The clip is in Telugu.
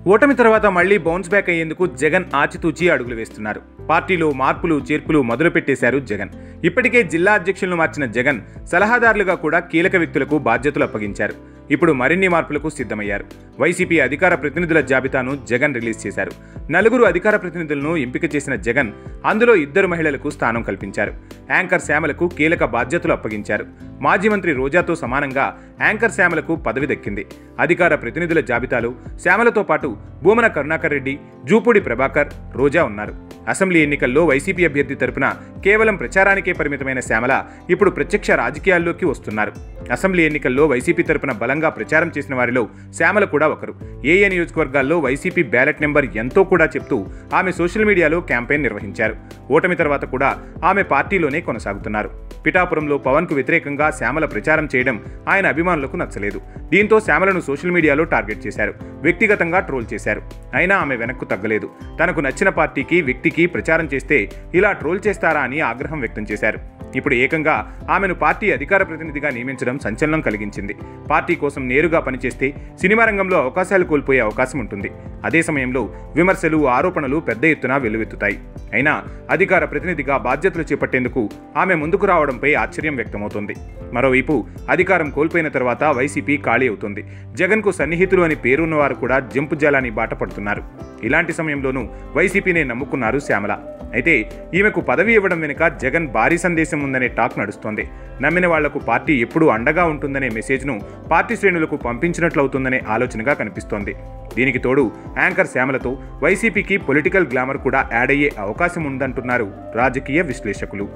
ఓటమి తర్వాత మళ్లీ బౌన్స్ బ్యాక్ అయ్యేందుకు జగన్ ఆచితూచి అడుగులు వేస్తున్నారు. పార్టీలో మార్పులు చేర్పులు మొదలుపెట్టేశారు జగన్. ఇప్పటికే జిల్లా అధ్యక్షులను మార్చిన జగన్ సలహాదారులుగా కూడా కీలక వ్యక్తులకు బాధ్యతలు అప్పగించారు. ఇప్పుడు మరిన్ని మార్పులకు సిద్ధమయ్యారు. వైసీపీ అధికార ప్రతినిధుల జాబితాను జగన్ రిలీజ్ చేశారు. 4 అధికార ప్రతినిధులను ఎంపిక చేసిన జగన్ అందులో 2 మహిళలకు స్థానం కల్పించారు. యాంకర్ శ్యామలకు కీలక బాధ్యతలు అప్పగించారు. మాజీ మంత్రి రోజాతో సమానంగా యాంకర్ శ్యామలకు పదవి దక్కింది. అధికార ప్రతినిధుల జాబితాలో శ్యామలతో పాటు భూమన కరుణాకర్ రెడ్డి, జూపూడి ప్రభాకర్, రోజా ఉన్నారు. అసెంబ్లీ ఎన్నికల్లో వైసీపీ అభ్యర్థి తరపున కేవలం ప్రచారానికే పరిమితమైన శ్యామల ఇప్పుడు ప్రత్యక్ష రాజకీయాల్లోకి వస్తున్నారు. అసెంబ్లీ ఎన్నికల్లో వైసీపీ తరపున బలంగా ప్రచారం చేసిన వారిలో శ్యామల కూడా ఒకరు. ఏ నియోజకవర్గాల్లో వైసీపీ బ్యాలెట్ నెంబర్ ఎంతో కూడా చెప్తూ ఆమె సోషల్ మీడియాలో క్యాంపెయిన్ నిర్వహించారు. ఓటమి తర్వాత కూడా ఆమె పార్టీలోనే కొనసాగుతున్నారు. పిఠాపురంలో పవన్ కు వ్యతిరేకంగా శ్యామల ప్రచారం చేయడం ఆయన అభిమానులకు నచ్చలేదు. దీంతో శ్యామలను సోషల్ మీడియాలో టార్గెట్ చేశారు. వ్యక్తిగతంగా ట్రోల్ చేశారు. అయినా ఆమె వెనక్కు తగ్గలేదు. తనకు నచ్చిన పార్టీకి వ్యక్తికి ప్రచారం చేస్తే ఇలా ట్రోల్ చేస్తారా అని ఆగ్రహం వ్యక్తం చేశారు. ఇప్పుడు ఏకంగా ఆమెను పార్టీ అధికార ప్రతినిధిగా నియమించడం సంచలనం కలిగించింది. పార్టీ కోసం నేరుగా పనిచేస్తే సినిమా రంగంలో అవకాశాలు కోల్పోయే అవకాశం ఉంటుంది. అదే సమయంలో విమర్శలు, ఆరోపణలు పెద్ద ఎత్తున వెల్లువెత్తుతాయి. అయినా అధికార ప్రతినిధిగా బాధ్యతలు చేపట్టేందుకు ఆమె ముందుకు రావడంపై ఆశ్చర్యం వ్యక్తమవుతోంది. మరోవైపు అధికారం కోల్పోయిన తర్వాత వైసీపీ ఖాళీ అవుతుంది. జగన్కు సన్నిహితులు అని పేరున్నవారు కూడా జంపు జాలాన్ని బాట పడుతున్నారు. ఇలాంటి సమయంలోనూ వైసీపీనే నమ్ముకున్నారు శ్యామల. అయితే ఈమెకు పదవి ఇవ్వడం వెనుక జగన్ భారీ సందేశం ఉందనే టాక్ నడుస్తోంది. నమ్మిన వాళ్లకు పార్టీ ఎప్పుడూ అండగా ఉంటుందనే మెసేజ్ను పార్టీ శ్రేణులకు పంపించినట్లవుతుందనే ఆలోచనగా కనిపిస్తోంది. దీనికి తోడు యాంకర్ శ్యామలతో వైసీపీకి పొలిటికల్ గ్లామర్ కూడా యాడ్ అయ్యే అవకాశం ఉందంటున్నారు రాజకీయ విశ్లేషకులు.